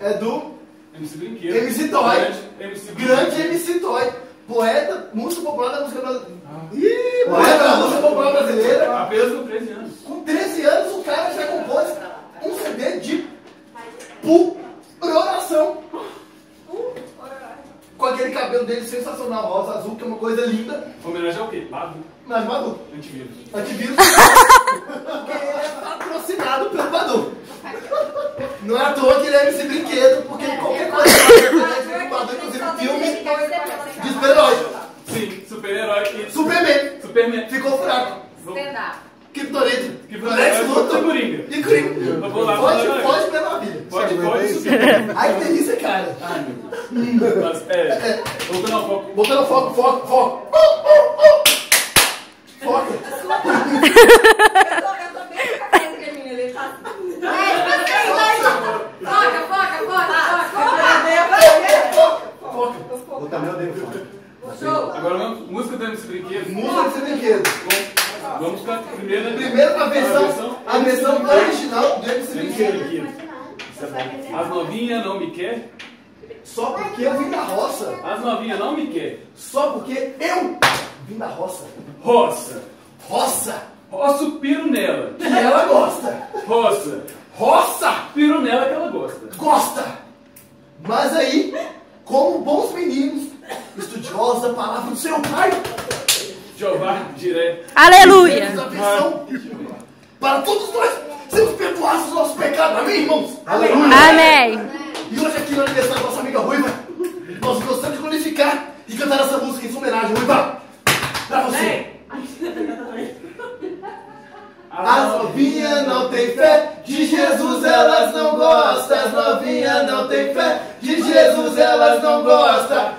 é do MC Brinquedo. MC Toy. Grande MC MC Toy. Poeta, música popular da música brasileira. Poeta da música popular brasileira. Apenas com 13 anos. Com 13 anos o cara já compôs um CD de oração. Com aquele cabelo dele sensacional, rosa azul, que é uma coisa linda. Homenagem ao quê? Badu. Mas Badu. Antivírus. Antivírus. Porque ele é patrocinado pelo Badu. Não é à toa que ele é MC Brinquedo, porque qualquer coisa que Badu, inclusive filme de super-herói. Sim, super-herói. Superman. Ficou fraco. Kryptonita. Lex Luthor. E Coringa. Pode pela vida. Pode super. Ai, que delícia, cara. Ai, meu Deus. Mas, voltando ao foco. Voltando ao foco. Foca. Eu tô bem com a cara daquele menino ali, tá? Eu também odeio foco. Agora vamos, música do MC Brinquedo. Música desse brinquedo. Vamos com a primeira. Primeiro a versão original do MC Brinquedo. As novinhas não me quer. Só porque eu vim da roça. As novinhas não me quer. Só porque eu vim da roça. Roça. Roça o piro nela. que ela gosta. Roça. Piro nela que ela gosta. Mas aí, como bons meninos, estudiosos da palavra do seu pai, Jeová diré. Aleluia. fizemos a versão para todos nós sermos perdoados dos nossos pecados. Amém, irmãos? Aleluia. Amém. E hoje aqui no aniversário da nossa amiga Ruiva, nós gostamos de glorificar e cantar essa música em sua homenagem, Ruiva, pra você. As novinhas não têm fé, de Jesus elas não gostam. As novinhas não têm fé, de Jesus elas não gostam.